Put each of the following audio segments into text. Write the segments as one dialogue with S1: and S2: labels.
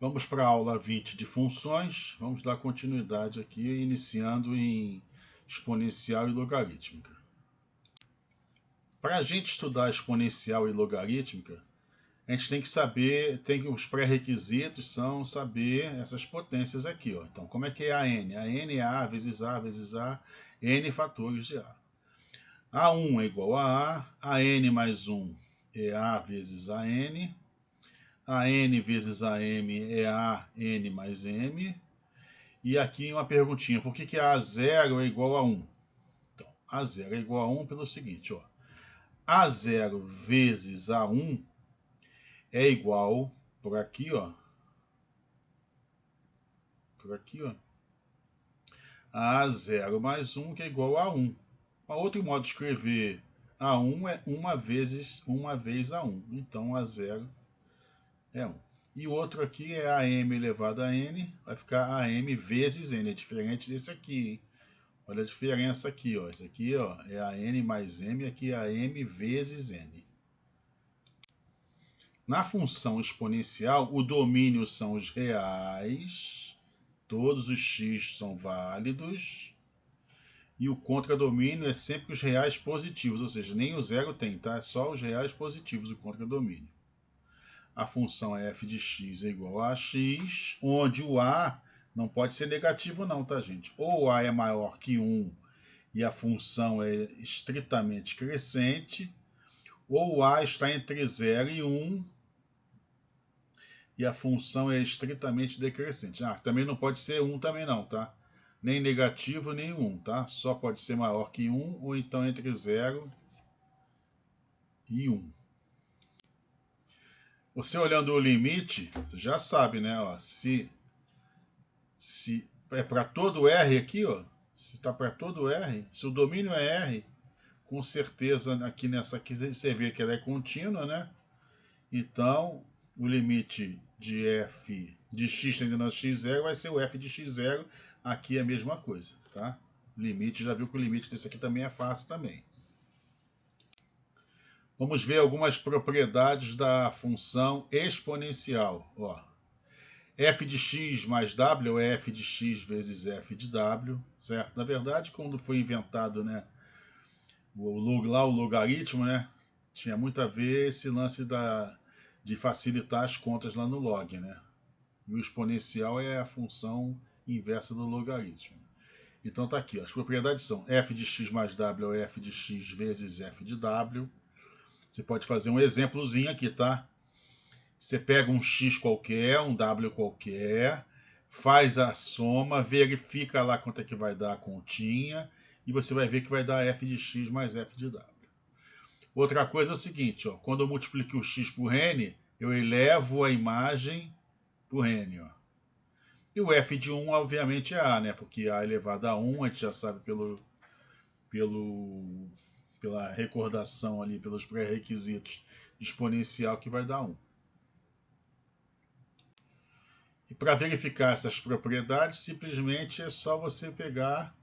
S1: Vamos para a aula 20 de funções. Vamos dar continuidade aqui, iniciando em exponencial e logarítmica. Para a gente estudar exponencial e logarítmica, a gente tem que saber, os pré-requisitos são saber essas potências aqui. Ó. Então, como é que é a n? A n é a vezes a, n fatores de a. A1 é igual a n mais 1 é a vezes a n vezes a m é a n mais m. E aqui uma perguntinha, por que A0 é igual a 1? Então, A0 é igual a 1 pelo seguinte, ó. A0 vezes A1 é igual, por aqui, ó, a A0 mais 1, que é igual a 1. Outro modo de escrever A1 é 1 vezes A1. Então, A0 é 1. E o outro aqui é AM elevado a N, vai ficar AM vezes N, é diferente desse aqui, hein? Olha a diferença aqui, ó. Esse aqui, ó, é a N mais M, aqui é a M vezes N. Na função exponencial, o domínio são os reais, todos os x são válidos, e o contradomínio é sempre os reais positivos, ou seja, nem o zero tem, tá? É só os reais positivos o contradomínio. A função é f de x é igual a x, onde o a não pode ser negativo não, tá, gente? Ou a é maior que 1 e a função é estritamente crescente, ou a está entre 0 e 1 e a função é estritamente decrescente. Também não pode ser 1 também não, tá? Nem negativo, nem 1, tá? Só pode ser maior que 1 ou então entre 0 e 1. Você olhando o limite, você já sabe, né? Ó, se é para todo R aqui, ó, se está para todo R, se o domínio é R, com certeza aqui nessa aqui você vê que ela é contínua, né? Então, o limite de f de x tendendo a x0 vai ser o f de x0. Aqui é a mesma coisa, tá? Limite, já viu que o limite desse aqui também é fácil também. Vamos ver algumas propriedades da função exponencial. Ó, f de x mais w é f de x vezes f de w, certo? Na verdade, quando foi inventado, né, o logaritmo, né, tinha muito a ver esse lance de facilitar as contas lá no log, né? E o exponencial é a função inversa do logaritmo. Então tá aqui, ó, as propriedades são f de x mais w é f de x vezes f de w. Você pode fazer um exemplozinho aqui, tá? Você pega um x qualquer, um w qualquer, faz a soma, verifica lá quanto é que vai dar a continha, e você vai ver que vai dar f de x mais f de w. Outra coisa é o seguinte, ó, quando eu multiplico o x por n, eu elevo a imagem por n. Ó. E o f de 1, obviamente, é a, né? Porque a elevado a 1, a gente já sabe pela recordação ali, pelos pré-requisitos de exponencial, que vai dar 1. E para verificar essas propriedades, simplesmente é só você pegar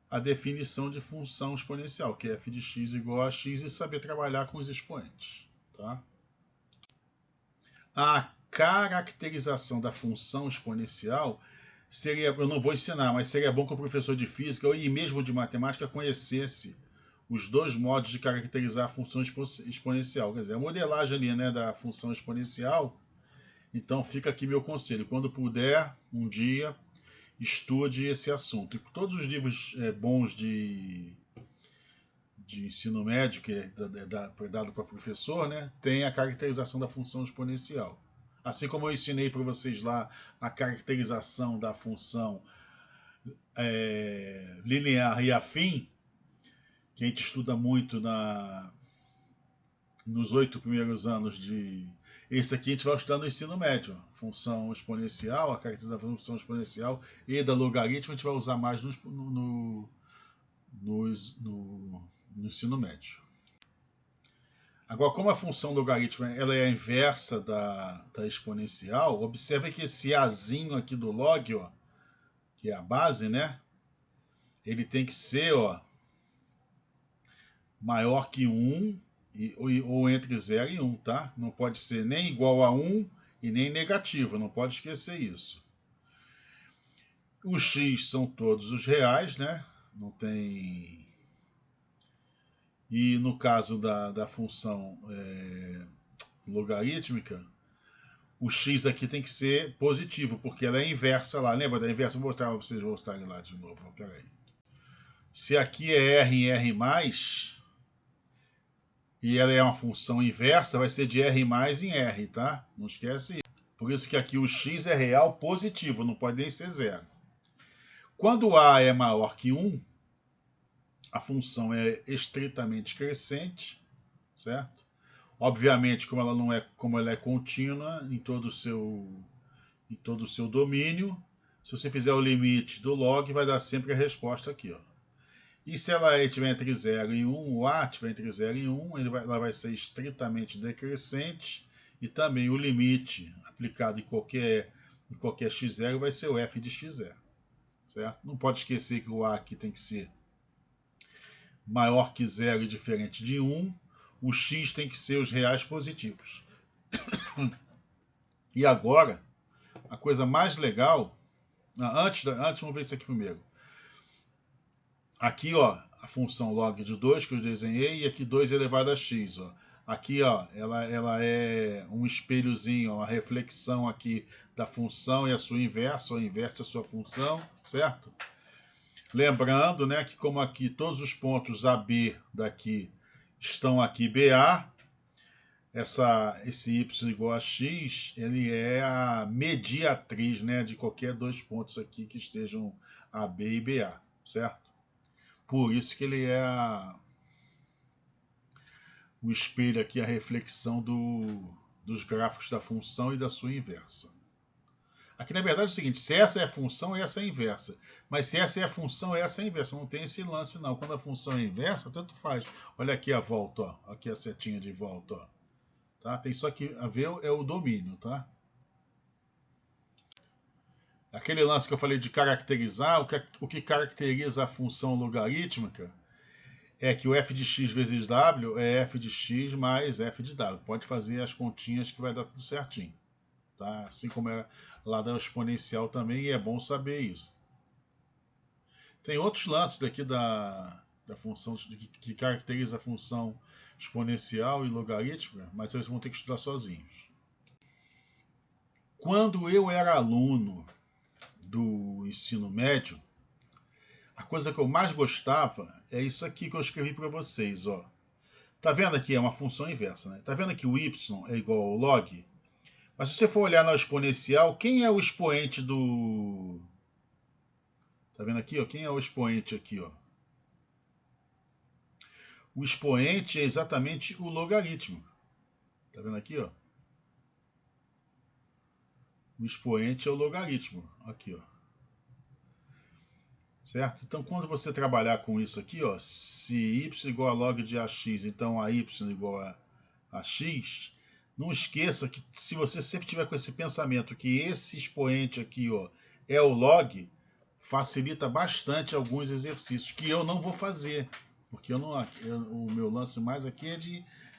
S1: a definição de função exponencial, que é f de x igual a x, e saber trabalhar com os expoentes. Tá? A caracterização da função exponencial seria, eu não vou ensinar, mas seria bom que o professor de física ou mesmo de matemática conhecesse os dois modos de caracterizar a função exponencial. Quer dizer, a modelagem ali, né, da função exponencial. Então fica aqui meu conselho, quando puder, um dia, estude esse assunto. E todos os livros bons de ensino médio, que é dado para professor, né, tem a caracterização da função exponencial. Assim como eu ensinei para vocês lá a caracterização da função linear e afim, que a gente estuda muito nos 8 primeiros anos de... Esse aqui a gente vai estudar no ensino médio. Função exponencial, a caracterização da função exponencial e da logaritmo a gente vai usar mais no ensino médio. Agora, como a função logaritmo ela é a inversa da exponencial, observe que esse azinho aqui do log, ó, que é a base, né? Ele tem que ser, ó, maior que 1 ou entre 0 e 1, tá? Não pode ser nem igual a 1 E nem negativo, não pode esquecer isso. Os x são todos os reais, né? Não tem... E no caso da função logarítmica, o x aqui tem que ser positivo, porque ela é inversa lá. Lembra da inversa? Vou mostrar para vocês voltarem lá de novo. Peraí. Se aqui é r em r+, e ela é uma função inversa, vai ser de r+ em r, tá? Não esquece isso. Por isso que aqui o x é real positivo, não pode nem ser zero. Quando a é maior que 1, a função é estritamente crescente, certo? Obviamente, como ela é contínua em todo o seu domínio, se você fizer o limite do log, vai dar sempre a resposta aqui, ó. E se ela estiver entre 0 e 1, o A estiver entre 0 e 1, ela vai ser estritamente decrescente, e também o limite aplicado em qualquer x0 vai ser o f de x0. Certo? Não pode esquecer que o A aqui tem que ser maior que 0 e diferente de 1. O x tem que ser os reais positivos. E agora, a coisa mais legal... Antes, vamos ver isso aqui primeiro. Aqui, ó, a função log de 2 que eu desenhei, e aqui 2 elevado a x, ó. Aqui, ó, ela é um espelhozinho, uma reflexão aqui da função e a sua inversa, ou a inversa a sua função, certo? Lembrando, né, que como aqui todos os pontos AB daqui estão aqui BA, esse y igual a x, ele é a mediatriz, né, de qualquer dois pontos aqui que estejam AB e BA, certo? Por isso que ele é o espelho aqui, a reflexão dos gráficos da função e da sua inversa. Aqui, na verdade, é o seguinte, se essa é a função, essa é a inversa. Mas se essa é a função, essa é a inversa. Não tem esse lance, não. Quando a função é inversa, tanto faz. Olha aqui a volta, ó. Aqui a setinha de volta, ó. Tá? Tem só que a ver é o domínio, tá? Aquele lance que eu falei de caracterizar, o que caracteriza a função logarítmica é que o f de x vezes w é f de x mais f de w. Pode fazer as continhas que vai dar tudo certinho. Tá? Assim como é lá da exponencial também, e é bom saber isso. Tem outros lances daqui da função que caracteriza a função exponencial e logarítmica, mas vocês vão ter que estudar sozinhos. Quando eu era aluno do ensino médio, a coisa que eu mais gostava é isso aqui que eu escrevi para vocês, ó. Tá vendo aqui? É uma função inversa, né? Tá vendo que o y é igual ao log? Mas se você for olhar na exponencial, quem é o expoente do... Tá vendo aqui, ó? Quem é o expoente aqui, ó? O expoente é exatamente o logaritmo. Tá vendo aqui, ó? O expoente é o logaritmo. Aqui, ó. Certo? Então, quando você trabalhar com isso aqui, ó, se y igual a log de ax, então a y igual a x, não esqueça que se você sempre tiver com esse pensamento que esse expoente aqui, ó, é o log, facilita bastante alguns exercícios que eu não vou fazer, porque o meu lance mais aqui é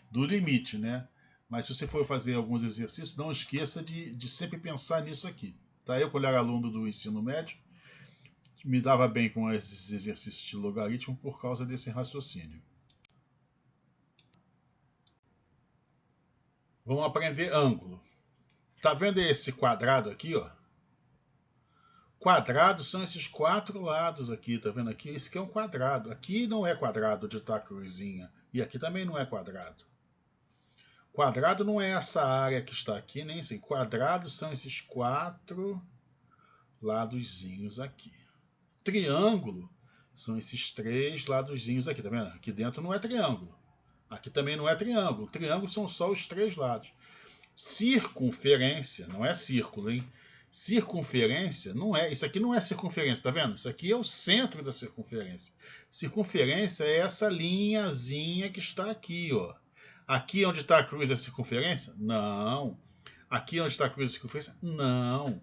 S1: do limite, né? Mas se você for fazer alguns exercícios, não esqueça de sempre pensar nisso aqui. Tá? Eu, quando era aluno do ensino médio, me dava bem com esses exercícios de logaritmo por causa desse raciocínio. Vamos aprender ângulo. Tá vendo esse quadrado aqui, ó? Quadrados são esses quatro lados aqui, tá vendo aqui? Esse aqui é um quadrado. Aqui não é quadrado de tá cruzinha. E aqui também não é quadrado. Quadrado não é essa área que está aqui, nem assim. Quadrados são esses quatro ladozinhos aqui. Triângulo são esses três ladozinhos aqui, tá vendo? Aqui dentro não é triângulo. Aqui também não é triângulo. Triângulo são só os três lados. Circunferência, não é círculo, hein? Circunferência não é... Isso aqui não é circunferência, tá vendo? Isso aqui é o centro da circunferência. Circunferência é essa linhazinha que está aqui, ó. Aqui onde está a cruz é circunferência? Não. Aqui onde está a cruz é circunferência? Não.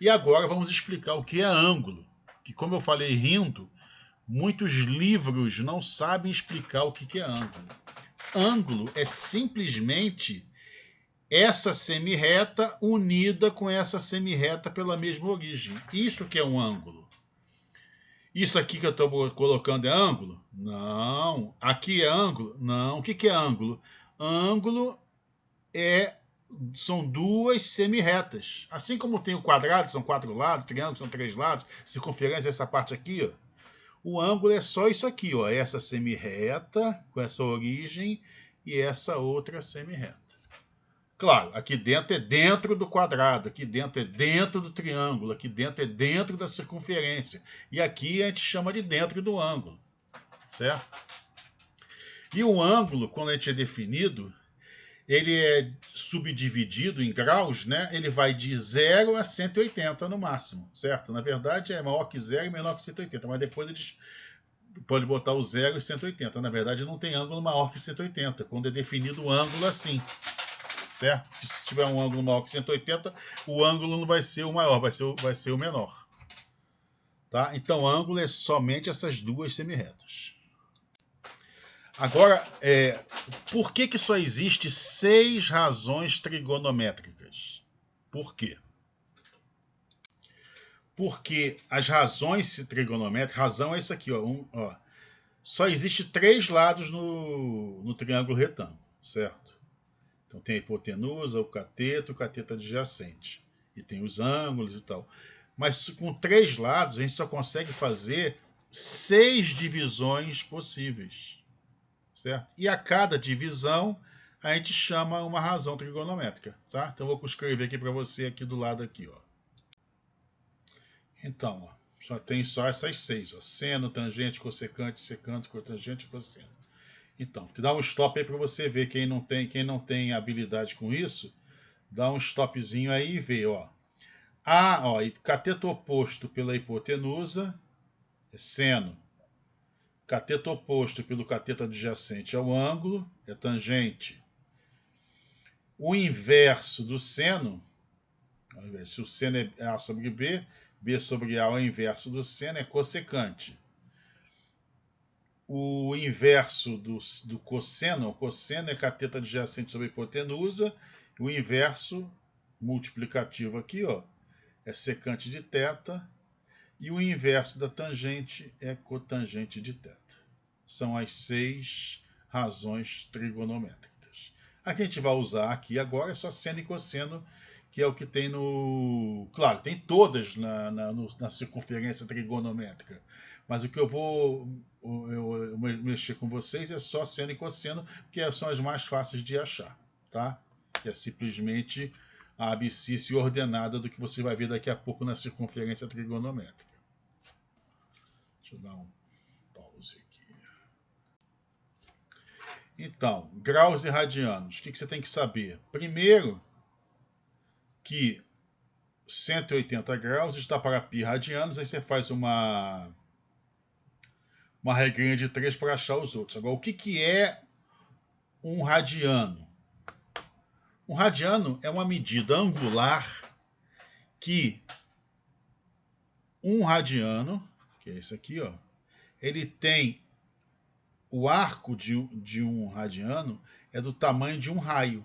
S1: E agora vamos explicar o que é ângulo. Que, como eu falei rindo, muitos livros não sabem explicar o que é ângulo. Ângulo é simplesmente essa semirreta unida com essa semirreta pela mesma origem. Isso que é um ângulo. Isso aqui que eu estou colocando é ângulo? Não. Aqui é ângulo? Não. O que é ângulo? Ângulo são duas semirretas. Assim como tem o quadrado, são 4 lados, triângulo são 3 lados, circunferência essa parte aqui, ó. O ângulo é só isso aqui, ó, essa semirreta com essa origem e essa outra semirreta. Claro, aqui dentro é dentro do quadrado, aqui dentro é dentro do triângulo, aqui dentro é dentro da circunferência. E aqui a gente chama de dentro do ângulo, certo? E o ângulo, quando a gente é definido, ele é subdividido em graus, né? Ele vai de 0 a 180 no máximo, certo? Na verdade é maior que 0 e menor que 180, mas depois eles podem botar o 0 e 180. Na verdade não tem ângulo maior que 180, quando é definido o ângulo assim, certo? Que se tiver um ângulo maior que 180, o ângulo não vai ser o maior, vai ser o menor. Tá? Então ângulo é somente essas duas semirretas. Agora, por que só existe 6 razões trigonométricas? Por quê? Porque as razões trigonométricas, razão é isso aqui, ó, só existe 3 lados no triângulo retângulo, certo? Então tem a hipotenusa, o cateto adjacente. E tem os ângulos e tal. Mas com 3 lados, a gente só consegue fazer 6 divisões possíveis, certo? E a cada divisão a gente chama uma razão trigonométrica, tá? Então eu vou escrever aqui para você aqui do lado aqui, ó. Então, ó, só tem só essas 6, ó: seno, tangente, cossecante, secante, cotangente e cosseno. Então, dá um stop aí para você ver, quem não tem habilidade com isso, dá um stopzinho aí e vê, ó. Cateto oposto pela hipotenusa é seno. Cateto oposto pelo cateto adjacente ao ângulo é tangente. O inverso do seno, se o seno é A sobre B, B sobre A é o inverso do seno, é cossecante. O inverso do cosseno, o cosseno é cateto adjacente sobre a hipotenusa, o inverso multiplicativo aqui, ó, é secante de θ, e o inverso da tangente é cotangente de θ. São as 6 razões trigonométricas. A que a gente vai usar aqui agora é só seno e cosseno, que é o que tem no... Claro, tem todas na circunferência trigonométrica, mas o que eu vou mexer com vocês é só seno e cosseno, que são as mais fáceis de achar, tá? Que é simplesmente a abscissa ordenada do que você vai ver daqui a pouco na circunferência trigonométrica. Deixa eu dar um pause aqui. Então, graus e radianos. O que você tem que saber? Primeiro, que 180 graus está para π radianos, aí você faz uma regrinha de 3 para achar os outros. Agora, o que é um radiano? Um radiano é uma medida angular que um radiano, que é esse aqui, ó, ele tem o arco de um radiano é do tamanho de um raio,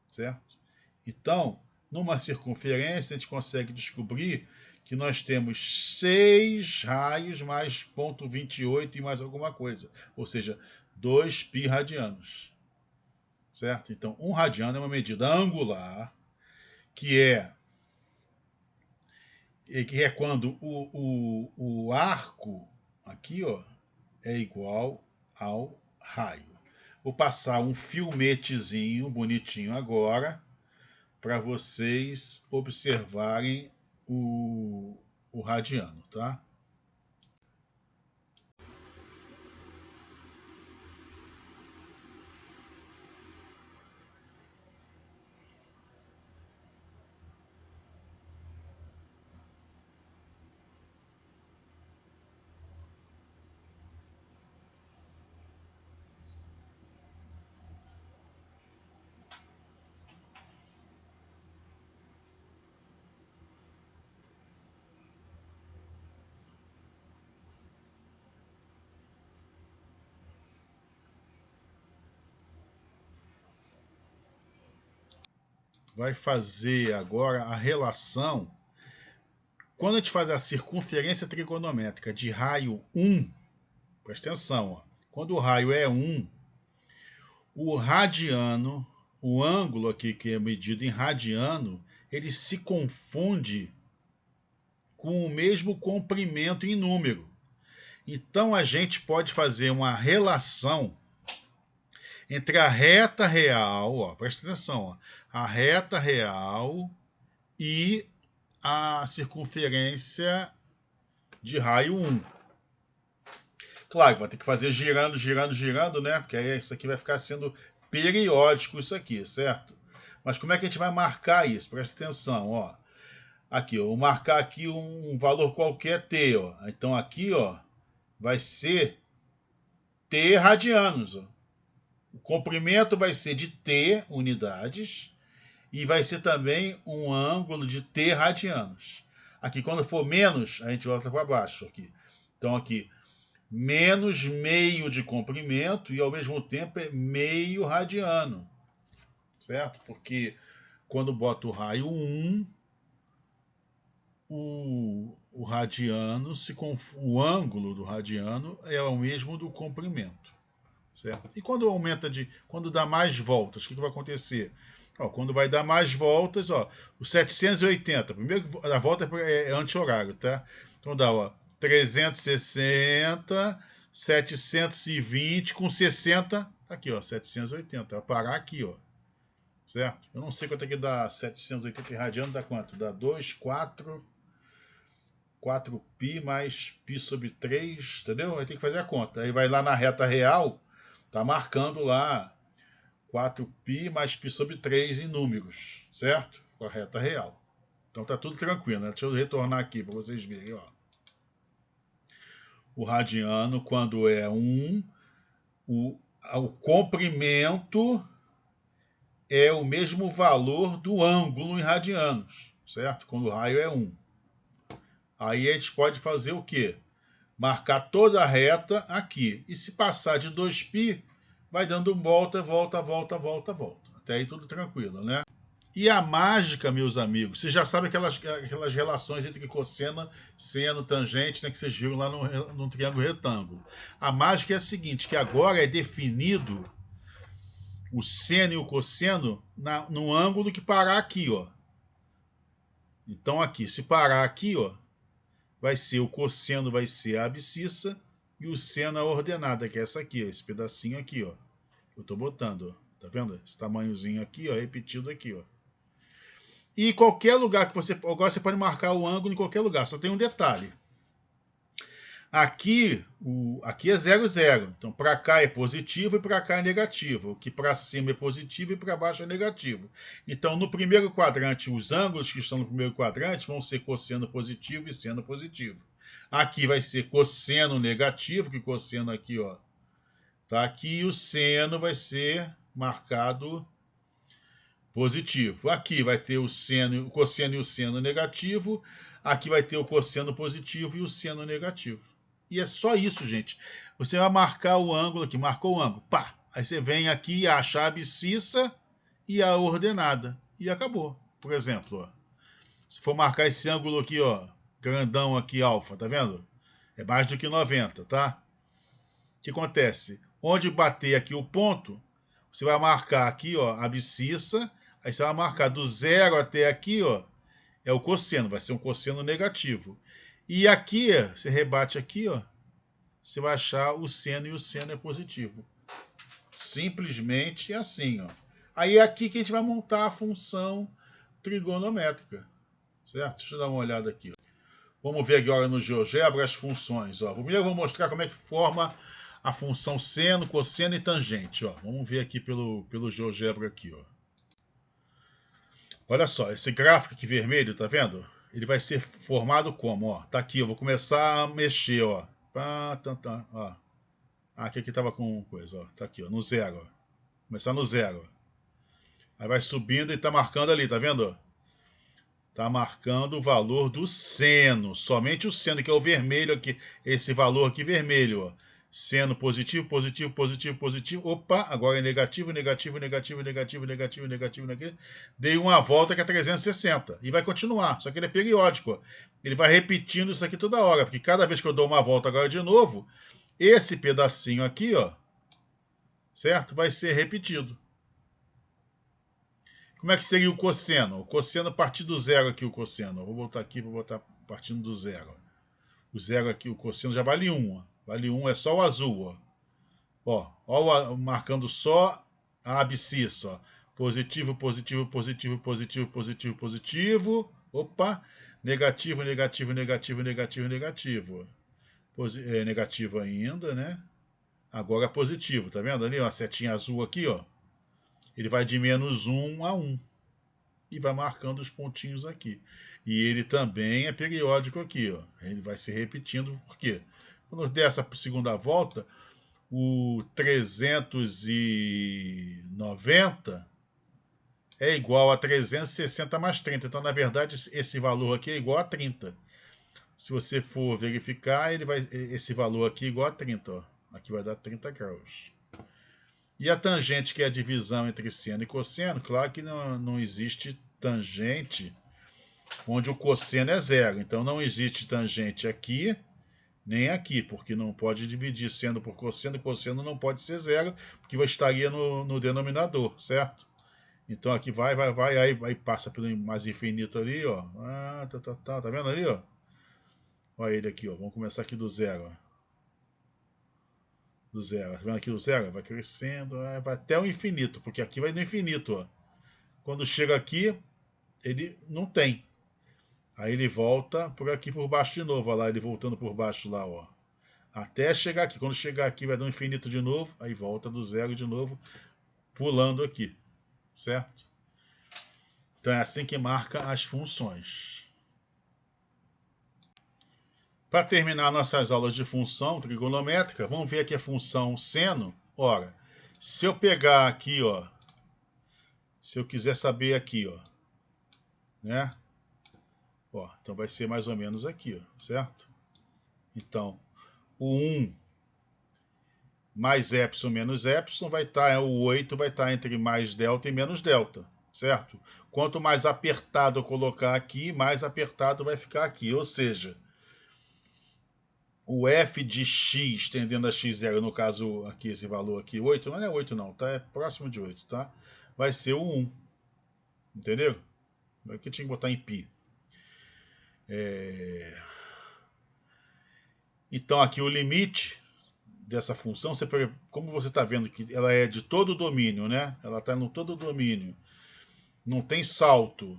S1: certo? Então, numa circunferência, a gente consegue descobrir que nós temos 6 raios mais 0,28 e mais alguma coisa, ou seja, 2 π radianos, certo? Então, um radiano é uma medida angular que é quando o arco aqui, ó, é igual ao raio. Vou passar um filmetezinho bonitinho agora para vocês observarem o radiano, tá? vai fazer agora a relação. Quando a gente faz a circunferência trigonométrica de raio 1, presta atenção, ó, quando o raio é 1, o radiano, o ângulo aqui que é medido em radiano, ele se confunde com o mesmo comprimento em número. Então a gente pode fazer uma relação entre a reta real, ó, presta atenção, ó, a reta real e a circunferência de raio 1. Claro, vai ter que fazer girando, girando, girando, né? Porque aí isso aqui vai ficar sendo periódico isso aqui, certo? Mas como é que a gente vai marcar isso? Presta atenção, ó. Aqui, ó, vou marcar aqui um valor qualquer t, ó. Então aqui, ó, vai ser t radianos, ó. O comprimento vai ser de t unidades e vai ser também um ângulo de t radianos. Aqui, quando for menos, a gente volta para baixo aqui. Então aqui, menos meio de comprimento e ao mesmo tempo é meio radiano, certo? Porque quando bota o raio 1, o radiano o ângulo do radiano é o mesmo do comprimento, certo? E quando dá mais voltas, o que vai acontecer? Ó, quando vai dar mais voltas, ó, o 780, primeiro a volta é anti-horário, tá? Então dá, ó, 360, 720 com 60, aqui, ó, 780, vai parar aqui, ó, certo? Eu não sei quanto é que dá 780 em radiano, dá quanto? Dá 2, 4π mais π sobre 3, entendeu? Aí tem que fazer a conta. Aí vai lá na reta real, tá marcando lá 4π mais π sobre 3 em números, certo? Com a reta real. Então tá tudo tranquilo, né? Deixa eu retornar aqui para vocês verem, ó. O radiano, quando é 1, o comprimento é o mesmo valor do ângulo em radianos, certo? Quando o raio é 1. Aí a gente pode fazer o quê? Marcar toda a reta aqui. E se passar de 2π, vai dando volta, volta, volta, volta, volta. Até aí tudo tranquilo, né? E a mágica, meus amigos, vocês já sabem aquelas relações entre cosseno, seno, tangente, né, que vocês viram lá no triângulo retângulo. A mágica é a seguinte, que agora é definido o seno e o cosseno no ângulo que parar aqui, ó. Então aqui, se parar aqui, ó, vai ser o cosseno, vai ser a abscissa, e o seno a ordenada, que é essa aqui, ó, esse pedacinho aqui, ó. Eu tô botando, ó. Tá vendo? Esse tamanhozinho aqui, ó, repetido aqui, ó. E qualquer lugar que você... Agora você pode marcar o ângulo em qualquer lugar, só tem um detalhe. Aqui é 0, 0. Então, para cá é positivo e para cá é negativo. O que para cima é positivo e para baixo é negativo. Então, no primeiro quadrante, os ângulos que estão no primeiro quadrante vão ser cosseno positivo e seno positivo. Aqui vai ser cosseno negativo, que cosseno aqui, ó, tá aqui, e o seno vai ser marcado positivo. Aqui vai ter o cosseno e o seno negativo. Aqui vai ter o cosseno positivo e o seno negativo. E é só isso, gente. Você vai marcar o ângulo aqui, marcou o ângulo, pá. Aí você vem aqui e acha a abscissa e a ordenada. E acabou. Por exemplo, ó, se for marcar esse ângulo aqui, ó, grandão aqui, alfa, tá vendo? É mais do que 90, tá? O que acontece? Onde bater aqui o ponto, você vai marcar aqui, ó, a abscissa. Aí você vai marcar do 0 até aqui, ó, é o cosseno, vai ser um cosseno negativo. E aqui, você rebate aqui, ó, você vai achar o seno e o seno é positivo. Simplesmente assim, ó. Aí é aqui que a gente vai montar a função trigonométrica, certo? Deixa eu dar uma olhada aqui, ó. Vamos ver agora no GeoGebra as funções, ó. Primeiro eu vou mostrar como é que forma a função seno, cosseno e tangente, ó. Vamos ver aqui pelo GeoGebra aqui, ó. Olha só, esse gráfico aqui vermelho, tá vendo? Ele vai ser formado como, ó. Tá aqui, eu vou começar a mexer, ó. Ó. Aqui tava com coisa, ó. Tá aqui, ó, no 0, ó. Começar no 0. Aí vai subindo e tá marcando ali, tá vendo? Tá marcando o valor do seno. Somente o seno, que é o vermelho aqui. Esse valor aqui vermelho, ó. Seno positivo, positivo, positivo, positivo. Opa, agora é negativo, negativo, negativo, negativo, negativo, negativo, negativo. Dei uma volta que é 360. E vai continuar, só que ele é periódico. Ó. Ele vai repetindo isso aqui toda hora, porque cada vez que eu dou uma volta agora de novo, esse pedacinho aqui, ó, certo? Vai ser repetido. Como é que seria o cosseno? O cosseno a partir do zero aqui, o cosseno. Vou voltar aqui para botar partindo do zero. O zero aqui, o cosseno já vale 1. Ó. Vale 1, é só o azul. Ó, marcando só a abscissa. Ó. Positivo, positivo, positivo, positivo, positivo, positivo. Opa! Negativo, negativo, negativo, negativo, negativo. Negativo ainda, né? Agora positivo, tá vendo ali? Ó, a setinha azul aqui, ó. Ele vai de menos 1 a 1. E vai marcando os pontinhos aqui. E ele também é periódico aqui, ó. Ele vai se repetindo, por quê? Quando der essa segunda volta, o 390 é igual a 360 mais 30. Então, na verdade, esse valor aqui é igual a 30. Se você for verificar, esse valor aqui é igual a 30. Ó. Aqui vai dar 30 graus. E a tangente, que é a divisão entre seno e cosseno, claro que não existe tangente onde o cosseno é zero. Então, não existe tangente aqui, nem aqui, porque não pode dividir seno por cosseno, e cosseno não pode ser zero, porque estaria no denominador, certo? Então, aqui vai, aí passa pelo mais infinito ali, ó. Tá vendo ali, ó? Olha ele aqui, ó. Vamos começar aqui do zero, ó. Do zero. Tá vendo aqui o zero? Vai crescendo, vai até o infinito, porque aqui vai no infinito, ó. Quando chega aqui, ele não tem. Aí ele volta por aqui por baixo de novo, olha lá, ele voltando por baixo lá, ó. Até chegar aqui. Quando chegar aqui vai dar um infinito de novo, aí volta do zero de novo, pulando aqui, certo? Então é assim que marca as funções. Para terminar nossas aulas de função trigonométrica, vamos ver aqui a função seno. Ora, se eu pegar aqui, ó, se eu quiser saber aqui, ó, né? Ó, então vai ser mais ou menos aqui, ó, certo? Então, o 1 mais epsilon menos epsilon vai estar, o 8 vai estar entre mais delta e menos delta, certo? Quanto mais apertado eu colocar aqui, mais apertado vai ficar aqui. Ou seja, o f de x tendendo a x0, no caso aqui, esse valor aqui, 8, não é 8 não, tá? É próximo de 8, tá? Vai ser o 1, entendeu? Aqui tinha que botar em π. Então aqui o limite dessa função, como você está vendo que ela é de todo o domínio, né? Ela está no todo o domínio. Não tem salto,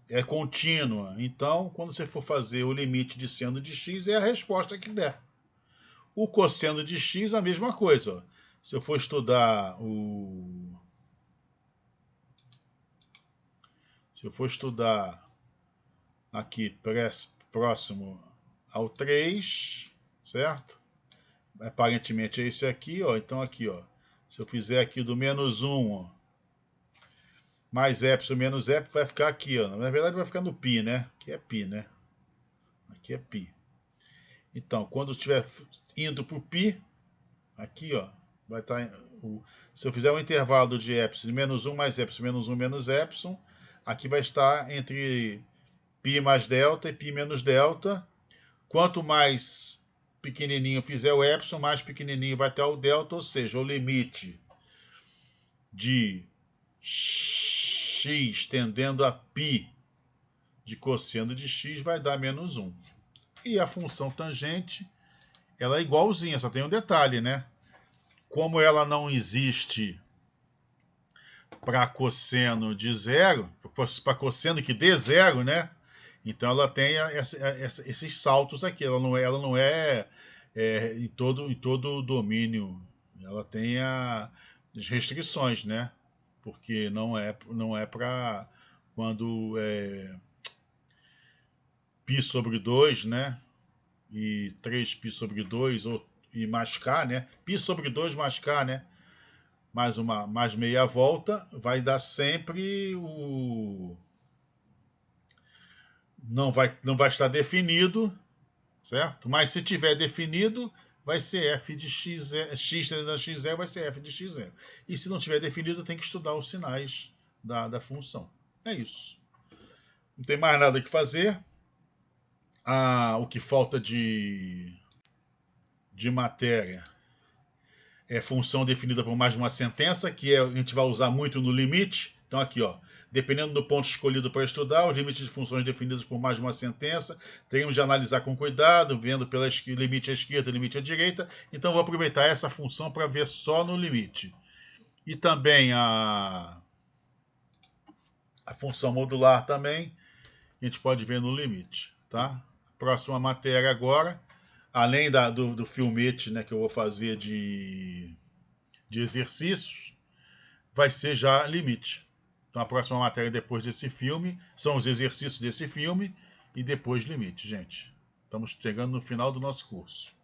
S1: é contínua. Então, quando você for fazer o limite de seno de x, é a resposta que der. O cosseno de x, a mesma coisa. Ó. Se eu for estudar Se eu for estudar aqui próximo ao 3, certo? Aparentemente é esse aqui, ó. Então aqui, ó. Se eu fizer aqui do menos 1, ó, mais epsilon menos epsilon, vai ficar aqui, ó. Na verdade vai ficar no π, né? Aqui é π, né? Aqui é π. Então, quando estiver indo para o π, aqui, ó, vai estar... se eu fizer um intervalo de epsilon menos 1 mais epsilon menos 1 menos epsilon, aqui vai estar entre π mais delta e π menos delta. Quanto mais pequenininho fizer o epsilon, mais pequenininho vai estar o delta, ou seja, o limite de x tendendo a π de cosseno de x vai dar menos 1. E a função tangente, ela é igualzinha, só tem um detalhe, né? Como ela não existe para cosseno de zero, para cosseno que dê zero, né? Então ela tem esses saltos aqui. Ela não é, em todo o domínio. Ela tem as restrições, né? Porque não é para quando é π sobre 2, né? E 3π sobre 2 e mais k, né? Π sobre 2 mais k, né? Mais meia volta, vai dar sempre o... Não vai estar definido, certo? Mas se tiver definido, vai ser f de x, x tendendo a x0 vai ser f de x0. E se não tiver definido, tem que estudar os sinais da função. É isso. Não tem mais nada que fazer. O que falta de matéria é função definida por mais de uma sentença, que a gente vai usar muito no limite. Então aqui, ó, dependendo do ponto escolhido para estudar, os limites de funções definidos por mais de uma sentença, teremos de analisar com cuidado, vendo pelo limite à esquerda e limite à direita. Então vou aproveitar essa função para ver só no limite. E também a função modular também, a gente pode ver no limite. Tá? Próxima matéria agora, além do filmete, né, que eu vou fazer de exercícios, vai ser já limite. Então a próxima matéria depois desse filme são os exercícios desse filme e depois limite, gente. Estamos chegando no final do nosso curso.